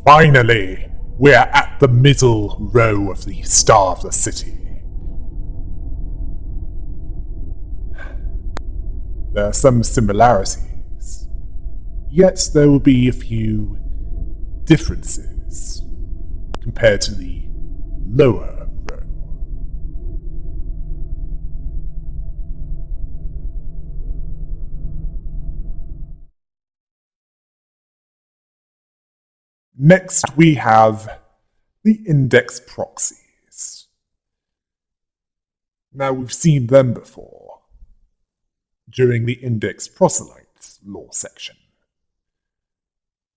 Finally, we're at the middle row of the Star of the City. There are some similarities, yet there will be a few differences compared to the lower row. Next, we have the Index Proxies. Now, we've seen them before during the Index Proselytes lore section.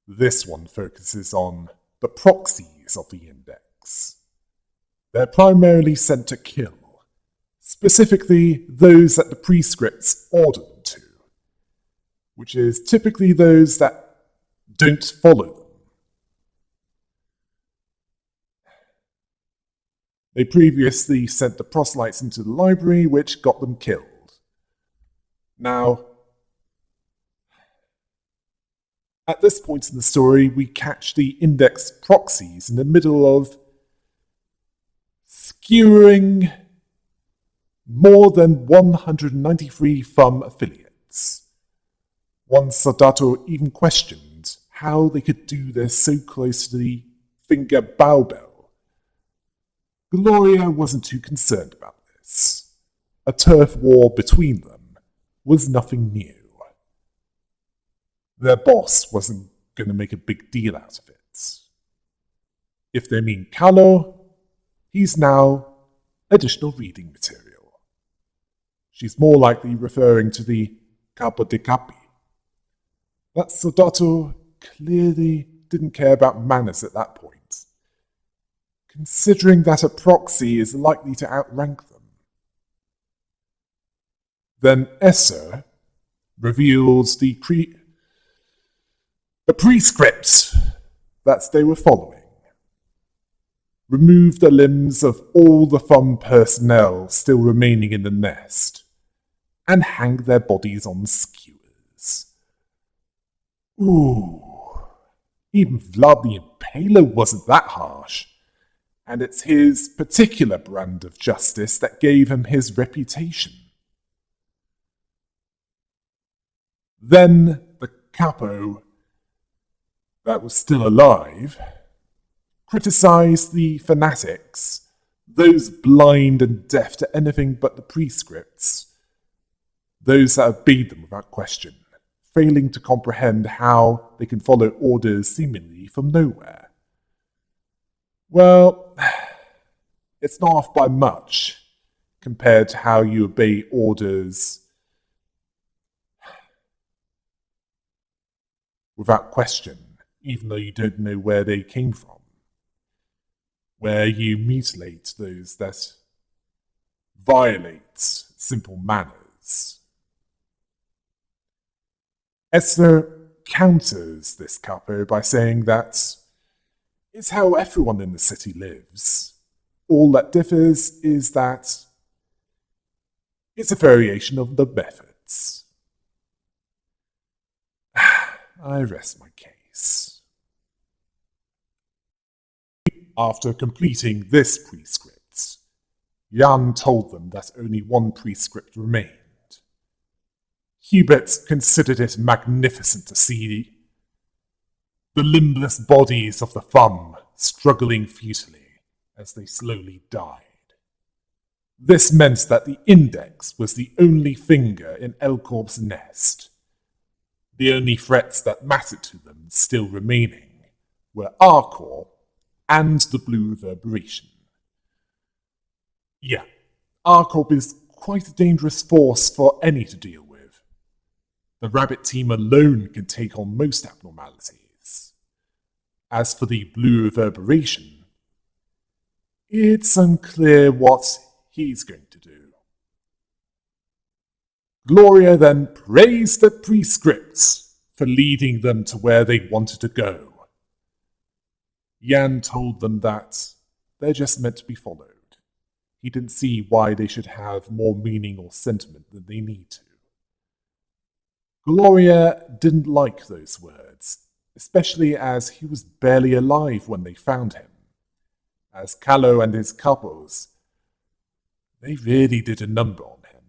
This one focuses on the proxies of the Index. They're primarily sent to kill, specifically those that the prescripts order them to, which is typically those that don't follow them. They previously sent the proselytes into the library, which got them killed. Now, at this point in the story, we catch the Index Proxies in the middle of skewering more than 193 FUM affiliates. One Soldato even questioned how they could do this so close to the finger bow bell. Gloria wasn't too concerned about this. A turf war between them was nothing new. Their boss wasn't going to make a big deal out of it. If they mean Carlo, he's now additional reading material. She's more likely referring to the Capo de Capi. That Soldato clearly didn't care about manners at that point, considering that a proxy is likely to outrank them. Then Esser reveals the prescript that they were following. Remove the limbs of all the FUM personnel still remaining in the nest, and hang their bodies on skewers. Ooh, even Vlad the Impaler wasn't that harsh. And it's his particular brand of justice that gave him his reputation. Then the capo that was still alive criticized the fanatics, those blind and deaf to anything but the prescripts, those that obeyed them without question, failing to comprehend how they can follow orders seemingly from nowhere. Well, it's not off by much compared to how you obey orders without question, even though you don't know where they came from, where you mutilate those that violate simple manners. Esther counters this capo by saying that it's how everyone in the city lives. All that differs is that it's a variation of the methods. I rest my case. After completing this prescript, Jan told them that only one prescript remained. Hubert considered it magnificent to see the limbless bodies of the FUM struggling futilely as they slowly died. This meant that the Index was the only finger in Elcorp's nest. The only threats that mattered to them still remaining were Arcor and the Blue Reverberation. Yeah, Arcorp is quite a dangerous force for any to deal with. The Rabbit team alone can take on most abnormalities. As for the Blue Reverberation, it's unclear what he's going to do. Gloria then praised the prescripts for leading them to where they wanted to go. Jan told them that they're just meant to be followed. He didn't see why they should have more meaning or sentiment than they need to. Gloria didn't like those words, especially as he was barely alive when they found him. As Callow and his couples, they really did a number on him.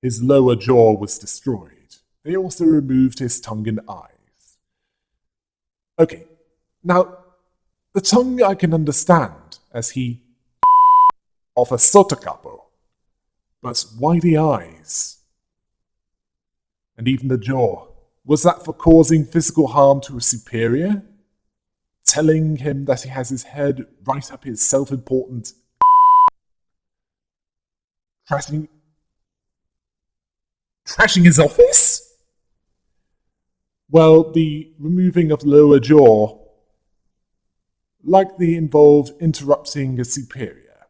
His lower jaw was destroyed. They also removed his tongue and eyes. Okay, now, the tongue I can understand, as he of a sotocapo, but why the eyes? And even the jaw, was that for causing physical harm to a superior? Telling him that he has his head right up his self-important trashing his office? Well, the removing of the lower jaw likely involved interrupting a superior,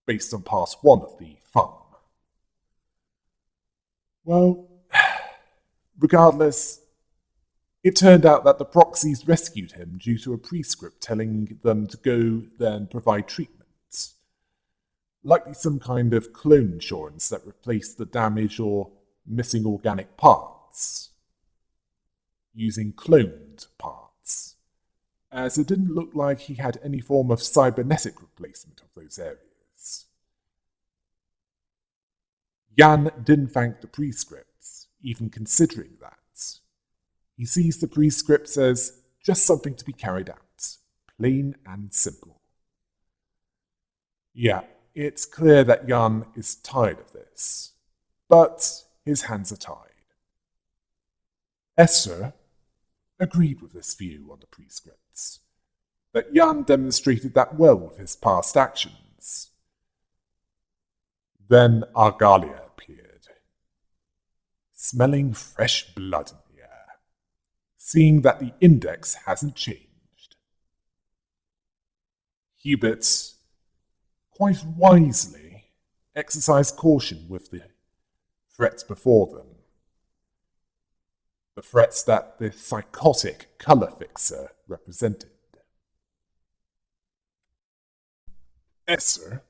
based on part 1 of the thumb. Well, regardless, it turned out that the proxies rescued him due to a prescript telling them to go there and provide treatment. Likely some kind of clone insurance that replaced the damaged or missing organic parts, using cloned parts, as it didn't look like he had any form of cybernetic replacement of those areas. Jan didn't thank the prescripts, even considering that. He sees the prescripts as just something to be carried out, plain and simple. Yeah, it's clear that Jan is tired of this, but his hands are tied. Esther agreed with this view on the prescripts, that Jan demonstrated that well with his past actions. Then Argalia appeared, smelling fresh blood in the air, seeing that the index hasn't changed. Hubert, quite wisely, exercised caution with the threats before them. The threats that the psychotic colour fixer represented. Esther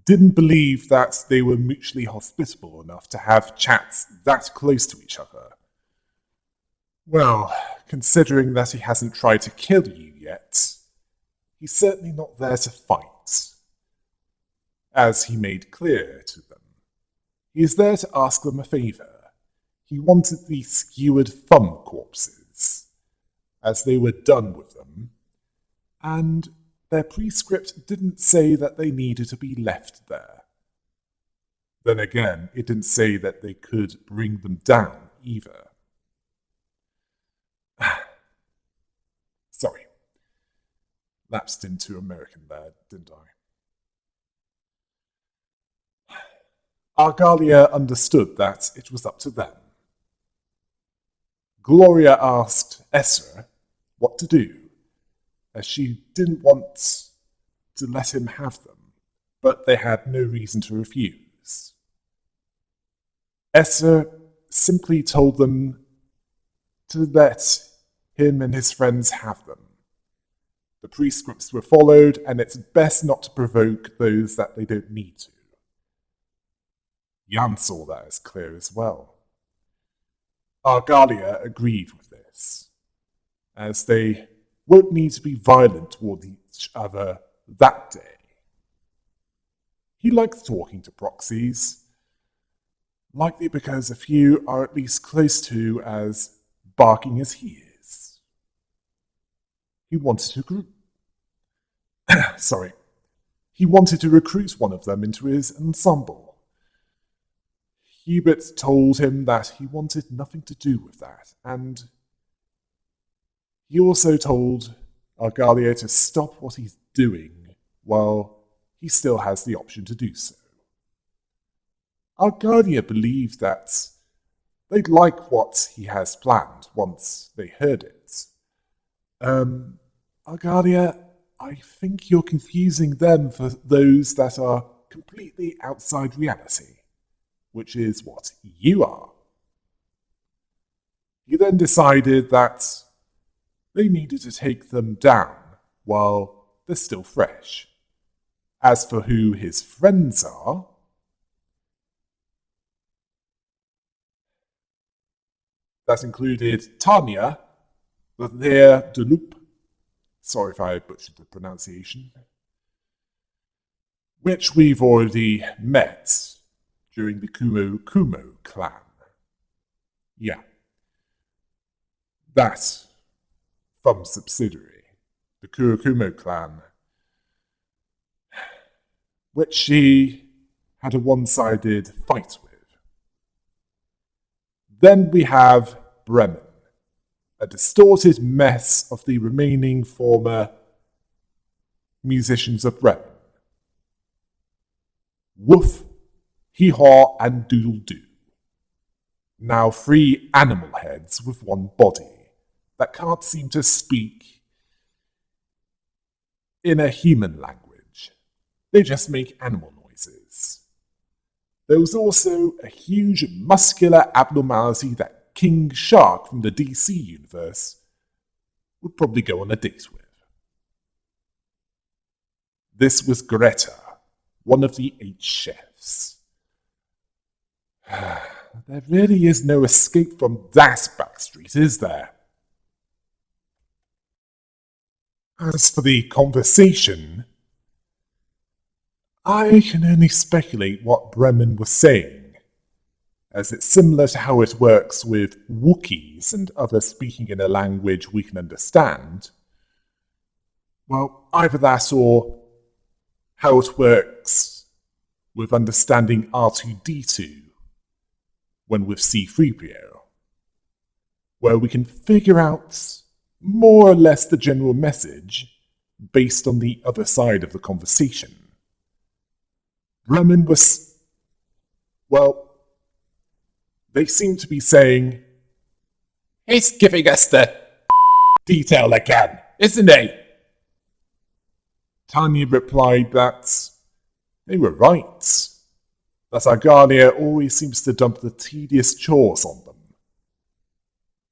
didn't believe that they were mutually hospitable enough to have chats that close to each other. Well, considering that he hasn't tried to kill you yet, he's certainly not there to fight. As he made clear to them, he is there to ask them a favour. He wanted the skewered thumb corpses, as they were done with them, and their prescript didn't say that they needed to be left there. Then again, it didn't say that they could bring them down either. Sorry. Lapsed into American there, didn't I? Argalia understood that it was up to them. Gloria asked Esther what to do, as she didn't want to let him have them, but they had no reason to refuse. Esther simply told them to let him and his friends have them. The prescripts were followed, and it's best not to provoke those that they don't need to. Jan saw that as clear as well. Argalia agreed with this, as they won't need to be violent toward each other that day. He likes talking to proxies, likely because a few are at least close to as barking as he is. He wanted to recruit one of them into his ensemble. Hubert told him that he wanted nothing to do with that, and he also told Argalia to stop what he's doing while he still has the option to do so. Argalia believed that they'd like what he has planned once they heard it. Argalia, I think you're confusing them for those that are completely outside reality, which is what you are. He then decided that they needed to take them down while they're still fresh. As for who his friends are, That included Tanya, the Deloup, sorry if I butchered the pronunciation, which we've already met during the Kumo clan. Yeah. That from subsidiary, the Kumo clan, which she had a one-sided fight with. Then we have Bremen, a distorted mess of the remaining former musicians of Bremen. Woof, Hee-Haw, and Doodle-Doo. Now 3 animal heads with one body that can't seem to speak in a human language. They just make animal noises. There was also a huge muscular abnormality that King Shark from the DC universe would probably go on a date with. This was Greta, one of the 8 chefs. There really is no escape from that backstreet, is there? As for the conversation, I can only speculate what Bremen was saying, as it's similar to how it works with Wookiees and others speaking in a language we can understand. Well, either that or how it works with understanding R2-D2 when with C-3PO, where we can figure out more or less the general message based on the other side of the conversation. Bremen was, well, they seem to be saying, "He's giving us the detail again, isn't he?" Tanya replied that they were right, that Argalia always seems to dump the tedious chores on them.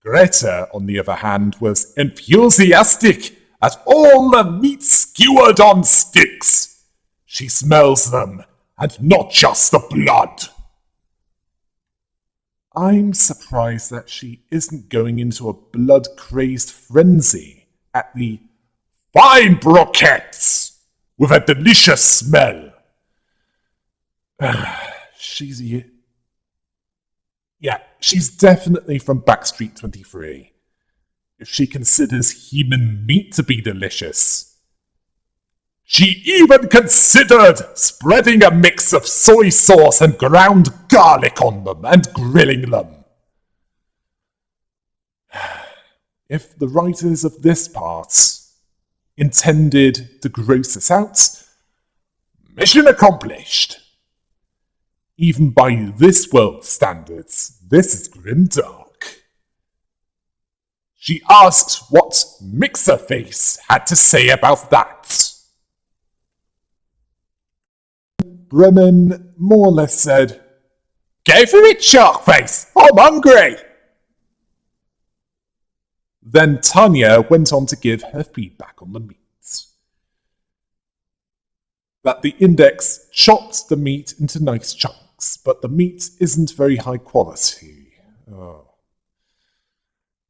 Greta, on the other hand, was enthusiastic at all the meat skewered on sticks. She smells them, and not just the blood. I'm surprised that she isn't going into a blood-crazed frenzy at the fine brochettes with a delicious smell. She's definitely from Backstreet 23, if she considers human meat to be delicious. She even considered spreading a mix of soy sauce and ground garlic on them and grilling them. If the writers of this part intended to gross us out, mission accomplished. Even by this world's standards, this is grimdark. She asked what Mixerface had to say about that. Bremen more or less said, "Go for it, Sharkface! I'm hungry!" Then Tanya went on to give her feedback on the meat. That the Index chopped the meat into nice chunks, but the meat isn't very high quality. Oh.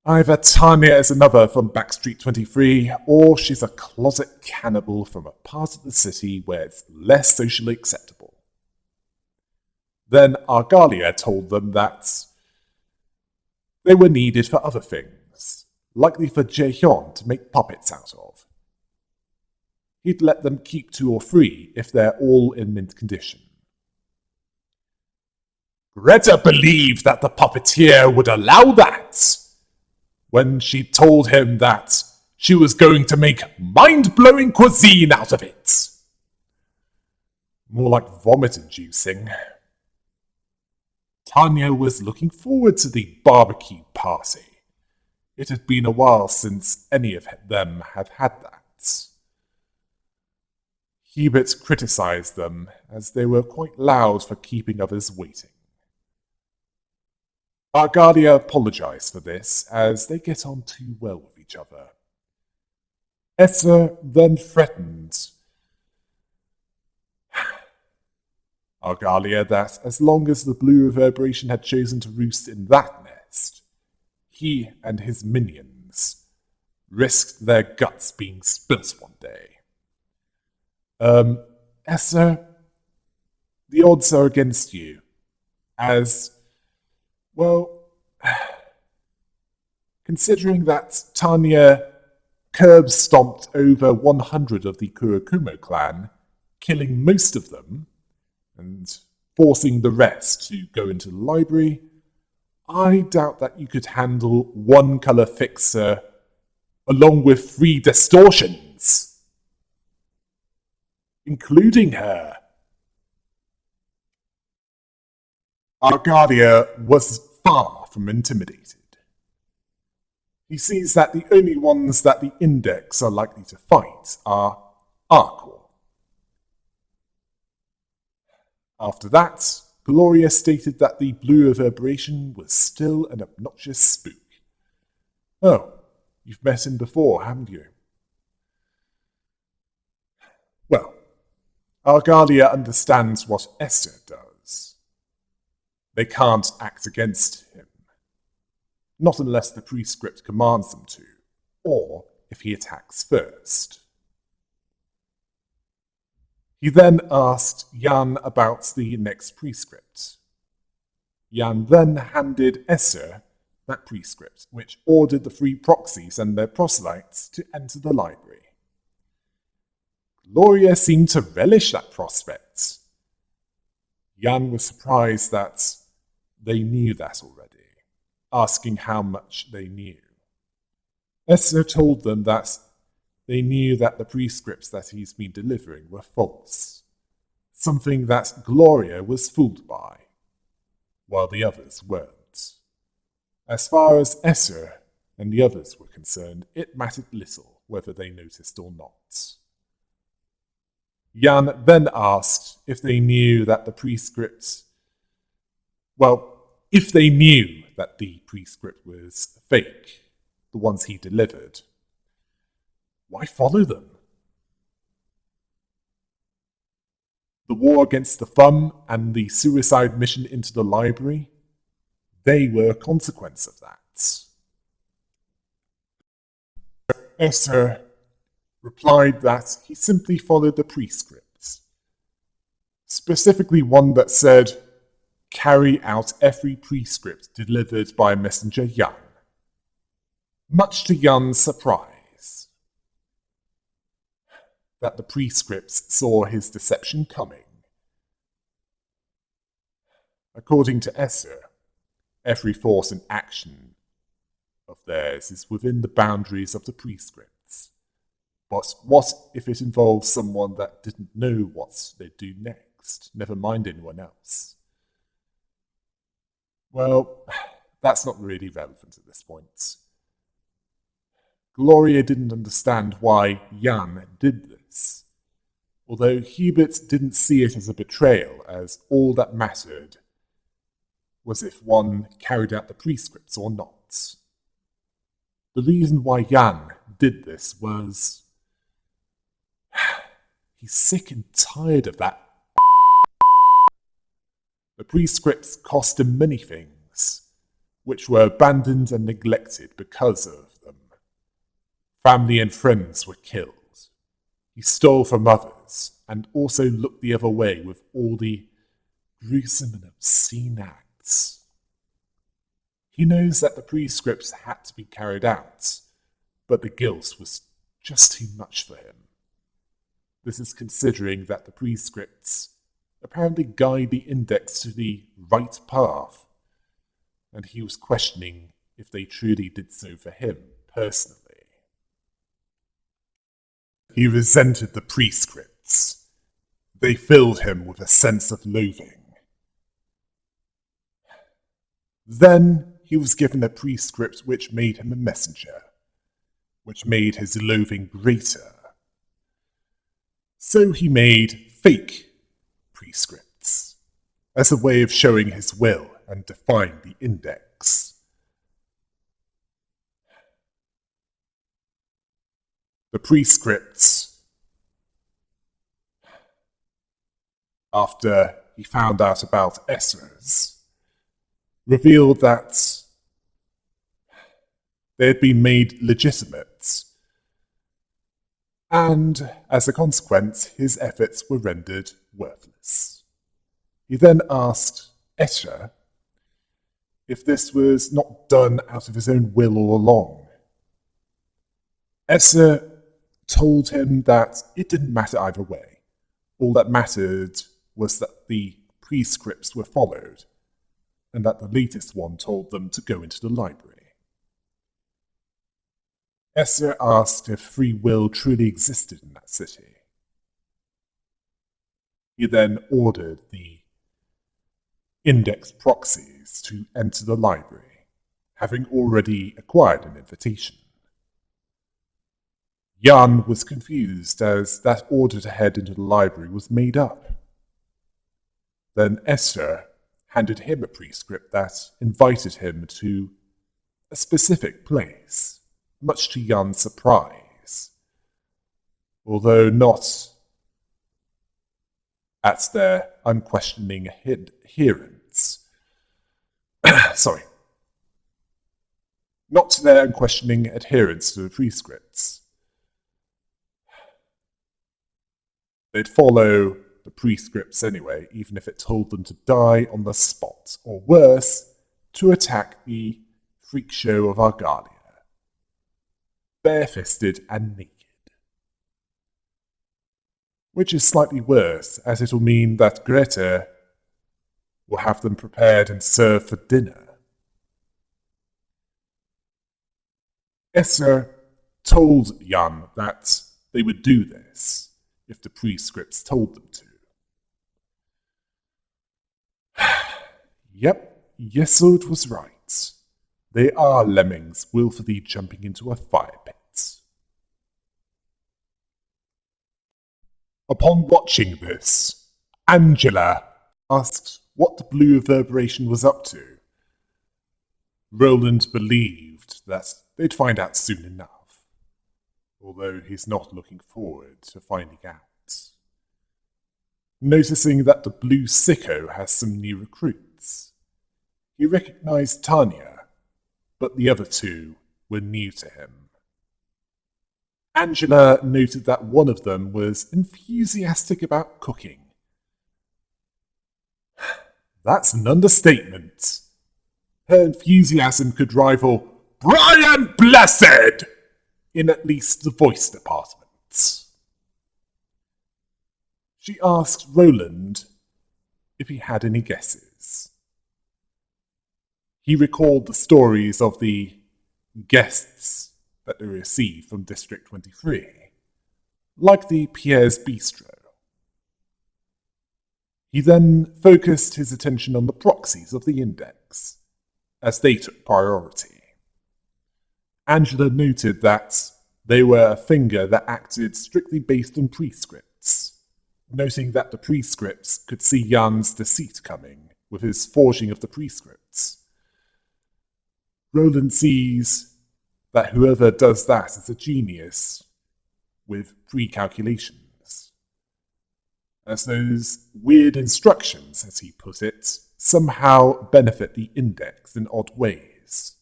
Either Tanya is another from Backstreet 23, or she's a closet cannibal from a part of the city where it's less socially acceptable. Then Argalia told them that they were needed for other things, likely for Jaehyun to make puppets out of. He'd let them keep 2 or 3 if they're all in mint condition. Greta believed that the puppeteer would allow that, when she told him that she was going to make mind-blowing cuisine out of it. More like vomit-inducing. Tanya was looking forward to the barbecue party. It had been a while since any of them had had that. Hubert criticised them, as they were quite loud for keeping others waiting. Argalia apologised for this, as they get on too well with each other. Esther then threatened Argalia that as long as the blue reverberation had chosen to roost in that nest, he and his minions risked their guts being spilt one day. Esther, the odds are against you, as, well, considering that Tanya curb-stomped over 100 of the Kurokumo clan, killing most of them, and forcing the rest to go into the library, I doubt that you could handle one color fixer along with 3 distortions, including her. Argadia was far from intimidated. He sees that the only ones that the Index are likely to fight are Arcor. After that, Gloria stated that the blue reverberation was still an obnoxious spook. Oh, you've met him before, haven't you? Well, Argalia understands what Esther does. They can't act against him. Not unless the prescript commands them to, or if he attacks first. He then asked Jan about the next prescript. Jan then handed Esther that prescript, which ordered the 3 proxies and their proselytes to enter the library. Gloria seemed to relish that prospect. Jan was surprised that they knew that already, asking how much they knew. Esther told them that they knew that the prescripts that he's been delivering were false, something that Gloria was fooled by, while the others weren't. As far as Esther and the others were concerned, it mattered little whether they noticed or not. Jan then asked if they knew that the prescript, if they knew that the prescript was fake, the ones he delivered, why follow them? The war against the thumb and the suicide mission into the library, they were a consequence of that. Esther replied that he simply followed the prescripts, specifically one that said, carry out every prescript delivered by Messenger Jan. Much to Jan's surprise, that the prescripts saw his deception coming. According to Esther, every force and action of theirs is within the boundaries of the prescripts. But what if it involves someone that didn't know what they'd do next, never mind anyone else? Well, that's not really relevant at this point. Gloria didn't understand why Jan did this, although Hubert didn't see it as a betrayal, as all that mattered was if one carried out the prescripts or not. The reason why Jan did this was he's sick and tired of that. The prescripts cost him many things, which were abandoned and neglected because of them. Family and friends were killed. He stole from others, and also looked the other way with all the gruesome and obscene acts. He knows that the prescripts had to be carried out, but the guilt was just too much for him. This is considering that the prescripts apparently guide the Index to the right path, and he was questioning if they truly did so for him personally. He resented the prescripts. They filled him with a sense of loathing. Then he was given a prescript which made him a messenger, which made his loathing greater. So he made fake prescripts, as a way of showing his will and defying the Index. The prescripts, after he found out about Esra's, revealed that they had been made legitimate, and as a consequence, his efforts were rendered worthless. He then asked Escher if this was not done out of his own will all along. Escher told him that it didn't matter either way. All that mattered was that the prescripts were followed, and that the latest one told them to go into the library. Escher asked if free will truly existed in that city. He then ordered the Index Proxies to enter the library, having already acquired an invitation. Jan was confused as that order to head into the library was made up. Then Escher handed him a prescript that invited him to a specific place, much to Jan's surprise, although not at their unquestioning adherence. Sorry. Not to their unquestioning adherence to the prescripts. They'd follow the prescripts anyway, even if it told them to die on the spot, or worse, to attack the freak show of Argalia, barefisted and naked. Which is slightly worse, as it'll mean that Greta will have them prepared and served for dinner. Escher told Jan that they would do this if the prescripts told them to. Yep, Yesod was right. They are lemmings willfully jumping into a fire pit. Upon watching this, Angela asked what the blue reverberation was up to. Roland believed that they'd find out soon enough, although he's not looking forward to finding out. Noticing that the blue sicko has some new recruits, he recognized Tanya, but the other two were new to him. Angela noted that one of them was enthusiastic about cooking. That's an understatement. Her enthusiasm could rival Brian Blessed in at least the voice department. She asked Roland if he had any guesses. He recalled the stories of the guests that they received from District 23, like the Pierre's Bistro. He then focused his attention on the proxies of the index, as they took priority. Angela noted that they were a finger that acted strictly based on prescripts, noting that the prescripts could see Jan's deceit coming with his forging of the prescripts. Roland sees that whoever does that is a genius with pre-calculations, as those weird instructions, as he put it, somehow benefit the index in odd ways,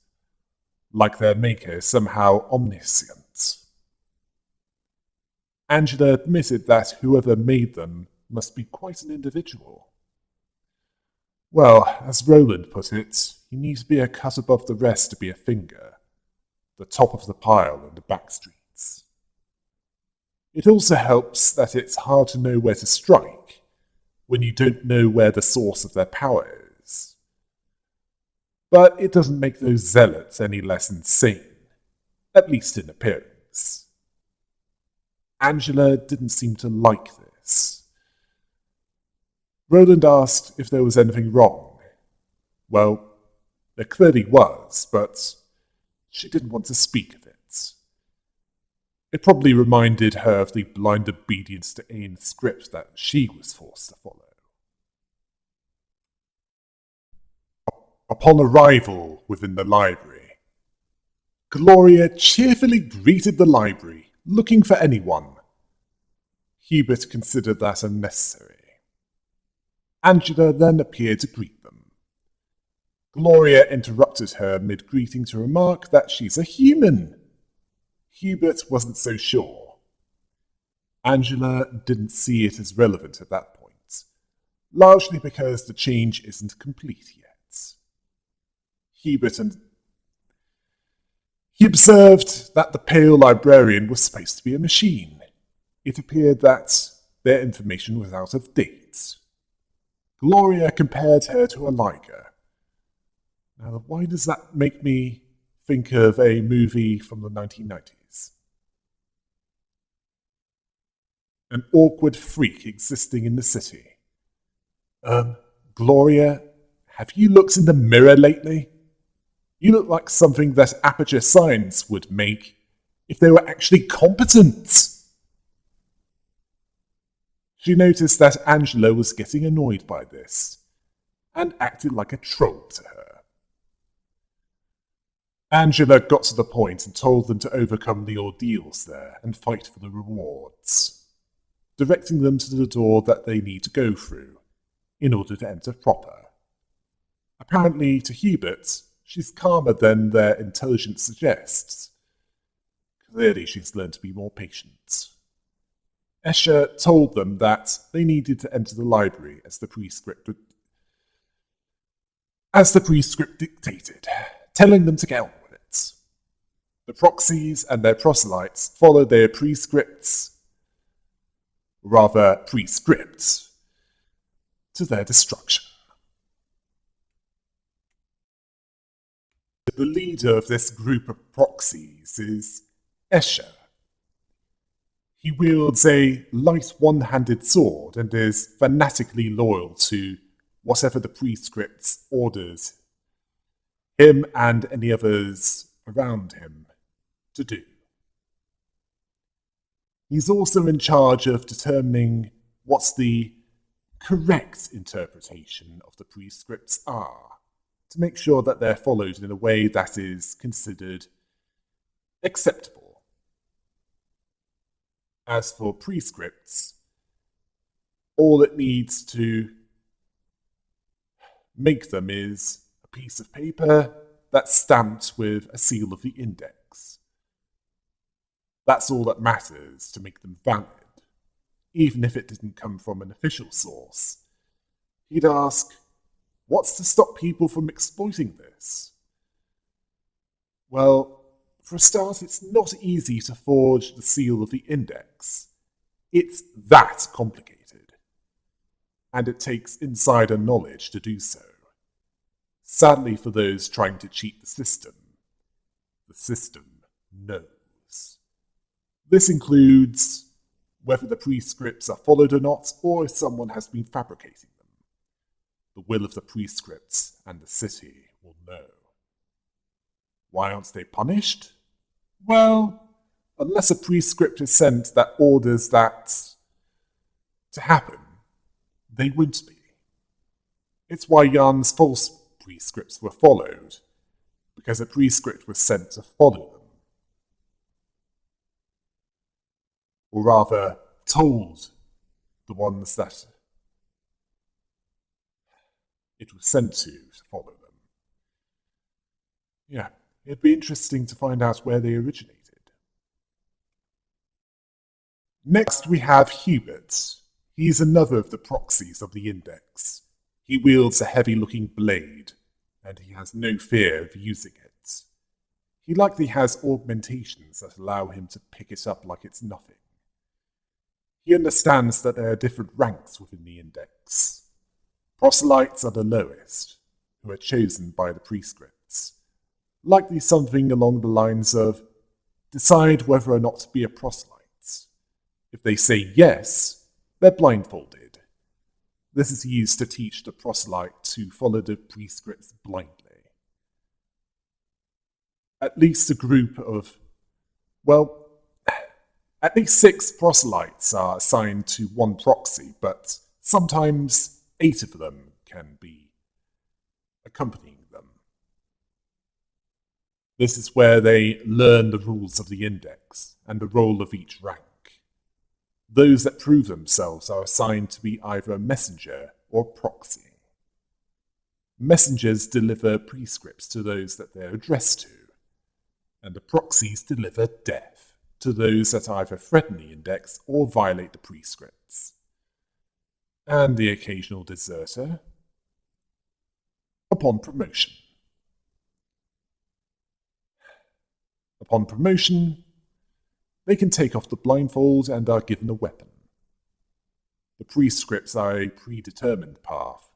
like their maker somehow omniscient. Angela admitted that whoever made them must be quite an individual. Well, as Roland put it, he needs to be a cut above the rest to be a finger, the top of the pile in the back streets. It also helps that it's hard to know where to strike when you don't know where the source of their power is. But it doesn't make those zealots any less insane, at least in appearance. Angela didn't seem to like this. Roland asked if there was anything wrong. Well, there clearly was, but she didn't want to speak of it. It probably reminded her of the blind obedience to Aen's script that she was forced to follow. Upon arrival within the library, Gloria cheerfully greeted the library, looking for anyone. Hubert considered that unnecessary. Angela then appeared to greet them. Gloria interrupted her mid-greeting to remark that she's a human. Hubert wasn't so sure. Angela didn't see it as relevant at that point, largely because the change isn't complete yet. He observed that the pale librarian was supposed to be a machine. It appeared that their information was out of date. Gloria compared her to a Liger. Now, why does that make me think of a movie from the 1990s? An awkward freak existing in the city. Gloria, have you looked in the mirror lately? You look like something that Aperture Science would make if they were actually competent. She noticed that Angela was getting annoyed by this, and acted like a troll to her. Angela got to the point and told them to overcome the ordeals there and fight for the rewards, directing them to the door that they need to go through in order to enter proper. Apparently, to Hubert, she's calmer than their intelligence suggests. Clearly, she's learned to be more patient. Escher told them that they needed to enter the library as the prescript dictated, telling them to get on with it. The proxies and their proselytes followed their prescripts to their destruction. The leader of this group of proxies is Escher. He wields a light one-handed sword and is fanatically loyal to whatever the prescripts orders him and any others around him to do. He's also in charge of determining what's the correct interpretation of the prescripts are, to make sure that they're followed in a way that is considered acceptable. As for prescripts, all it needs to make them is a piece of paper that's stamped with a seal of the Index. That's all that matters to make them valid, even if it didn't come from an official source. He'd ask, what's to stop people from exploiting this? Well, for a start, it's not easy to forge the seal of the Index. It's that complicated. And it takes insider knowledge to do so. Sadly for those trying to cheat the system knows. This includes whether the prescripts are followed or not, or if someone has been fabricating them. The will of the prescripts and the city will know. Why aren't they punished? Well, unless a prescript is sent that orders that to happen, they won't be. It's why Jan's false prescripts were followed, because a prescript was sent to follow them. Or rather, told the ones that it was sent to follow them. Yeah, it'd be interesting to find out where they originated. Next we have Hubert. He's another of the proxies of the Index. He wields a heavy-looking blade, and he has no fear of using it. He likely has augmentations that allow him to pick it up like it's nothing. He understands that there are different ranks within the Index. Proselytes are the lowest, who are chosen by the prescripts. Likely something along the lines of, decide whether or not to be a proselyte. If they say yes, they're blindfolded. This is used to teach the proselyte to follow the prescripts blindly. At least 6 proselytes are assigned to one proxy, but sometimes 8 of them can be accompanying them. This is where they learn the rules of the Index and the role of each rank. Those that prove themselves are assigned to be either a messenger or proxy. Messengers deliver prescripts to those that they're addressed to, and the proxies deliver death to those that either threaten the index or violate the prescripts. And the occasional deserter upon promotion. Upon promotion, they can take off the blindfold and are given a weapon. The prescripts are a predetermined path.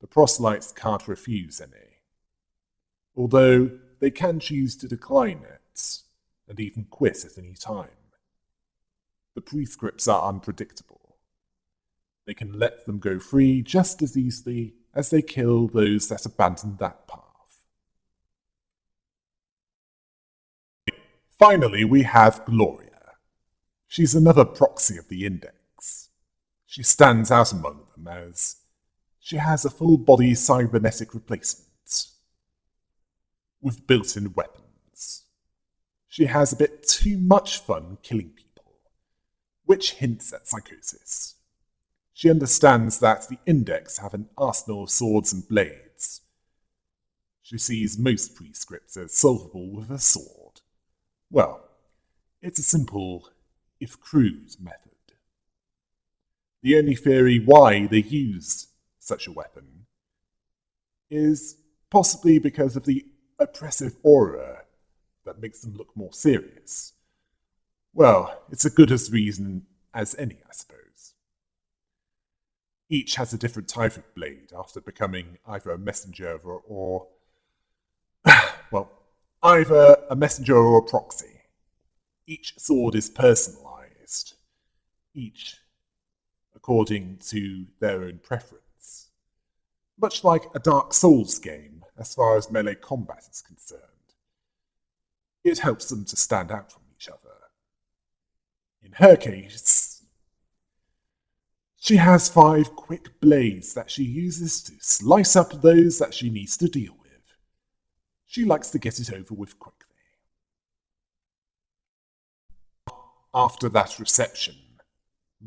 The proselytes can't refuse any, although they can choose to decline it and even quit at any time. The prescripts are unpredictable. They can let them go free just as easily as they kill those that abandon that path. Finally, we have Gloria. She's another proxy of the Index. She stands out among them as she has a full-body cybernetic replacement with built-in weapons. She has a bit too much fun killing people, which hints at psychosis. She understands that the Index have an arsenal of swords and blades. She sees most prescripts as solvable with a sword. Well, it's a simple, if crude, method. The only theory why they used such a weapon is possibly because of the oppressive aura that makes them look more serious. Well, it's as good a reason as any, I suppose. Each has a different type of blade after becoming either a messenger or well, either a messenger or a proxy. Each sword is personalized, each according to their own preference. Much like a Dark Souls game, as far as melee combat is concerned. It helps them to stand out from each other. In her case, she has 5 quick blades that she uses to slice up those that she needs to deal with. She likes to get it over with quickly. After that reception,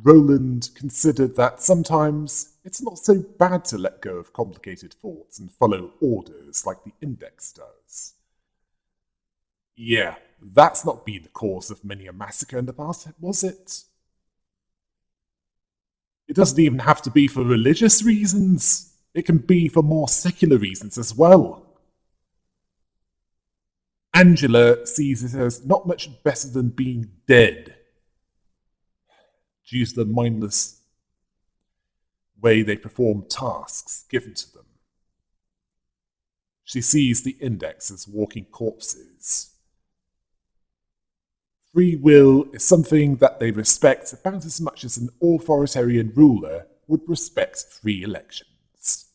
Roland considered that sometimes it's not so bad to let go of complicated thoughts and follow orders like the Index does. Yeah, that's not been the cause of many a massacre in the past, was it? It doesn't even have to be for religious reasons. It can be for more secular reasons as well. Angela sees it as not much better than being dead, due to the mindless way they perform tasks given to them. She sees the Index as walking corpses. Free will is something that they respect about as much as an authoritarian ruler would respect free elections.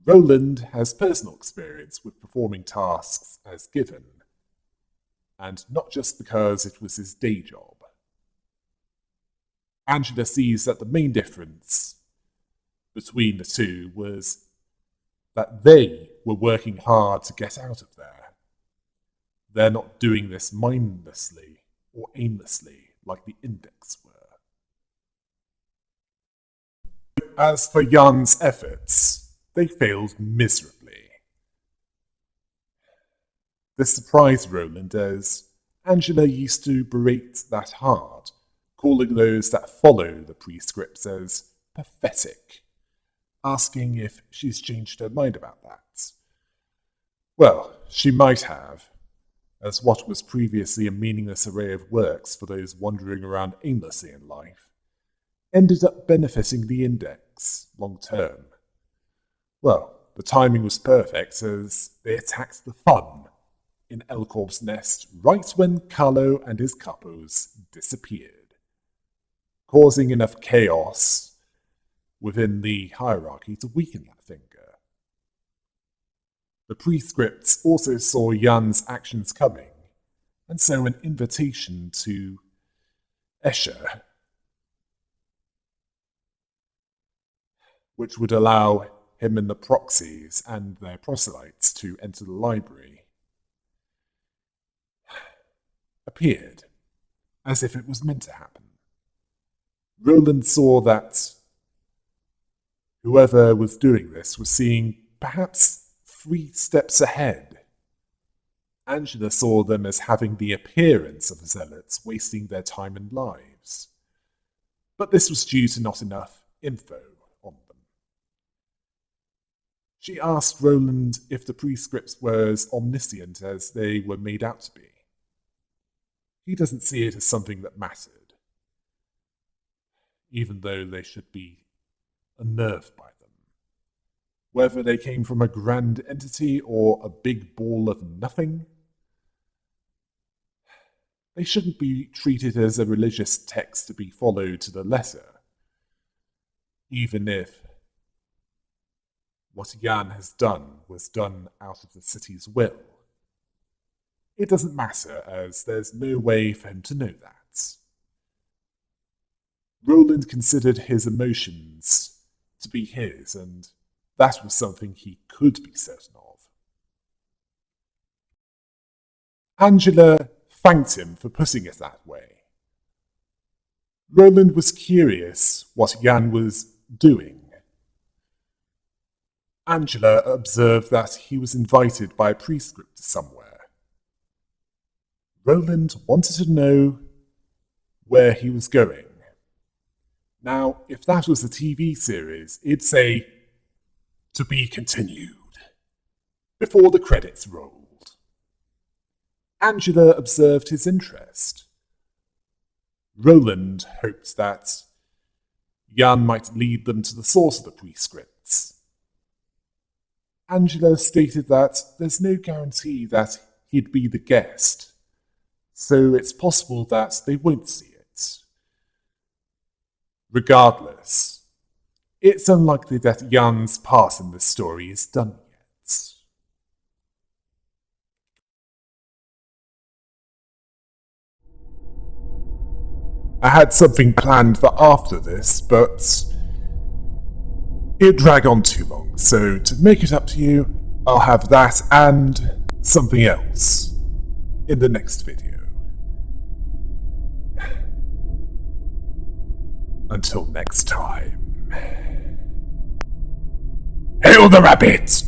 Roland has personal experience with performing tasks as given, and not just because it was his day job. Angela sees that the main difference between the two was that they were working hard to get out of there. They're not doing this mindlessly or aimlessly like the Index were. As for Jan's efforts, they failed miserably. This surprised Roland as Angela used to berate that hard, calling those that follow the prescripts as pathetic, asking if she's changed her mind about that. Well, she might have, as what was previously a meaningless array of works for those wandering around aimlessly in life ended up benefiting the Index long term. Well, the timing was perfect as they attacked the fun in Elcorp's nest right when Carlo and his capos disappeared, causing enough chaos within the hierarchy to weaken that finger. The prescripts also saw Jan's actions coming, and so an invitation to Escher, which would allow him and the proxies and their proselytes to enter the library, appeared, as if it was meant to happen. Roland saw that Whoever was doing this was seeing perhaps 3 steps ahead. Angela saw them as having the appearance of zealots wasting their time and lives. But this was due to not enough info on them. She asked Roland if the prescripts were as omniscient as they were made out to be. He doesn't see it as something that mattered, even though they should be unnerved by them. Whether they came from a grand entity or a big ball of nothing, they shouldn't be treated as a religious text to be followed to the letter, even if what Jan has done was done out of the city's will. It doesn't matter, as there's no way for him to know that. Roland considered his emotions to be his, and that was something he could be certain of. Angela thanked him for putting it that way. Roland was curious what Jan was doing. Angela observed that he was invited by a prescript somewhere. Roland wanted to know where he was going. Now, if that was a TV series, it'd say, "To be continued," before the credits rolled. Angela observed his interest. Roland hoped that Jan might lead them to the source of the prescripts. Angela stated that there's no guarantee that he'd be the guest, so it's possible that they won't see it. Regardless, it's unlikely that Jan's part in this story is done yet. I had something planned for after this, but it'd drag on too long, so to make it up to you, I'll have that and something else in the next video. Until next time. Hail the rabbit!